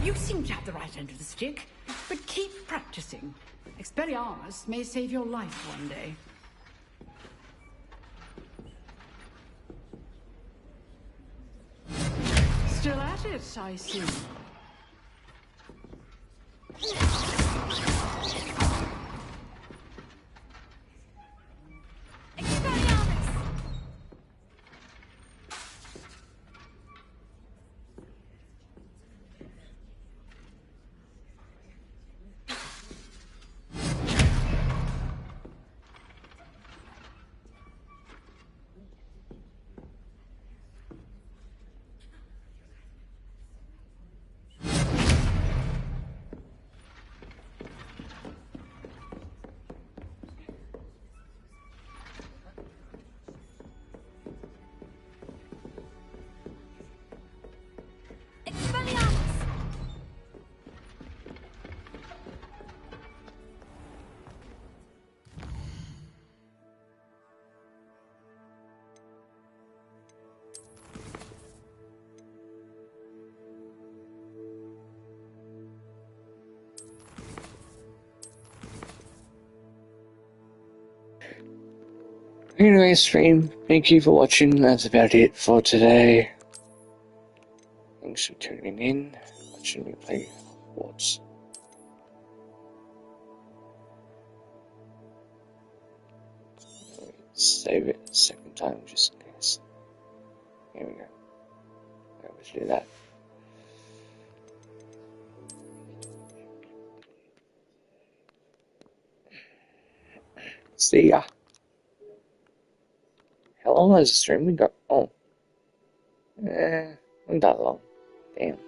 You seem to have the right end of the stick, but keep practicing. Expelliarmus may save your life one day. Still at it, I see. Anyway, stream, thank you for watching. That's about it for today. Thanks for tuning in, watching me play Hogwarts. Save it a second time just in case. Here we go. Let's do that. See ya. How long has the stream been going? Oh. Not that long. Damn.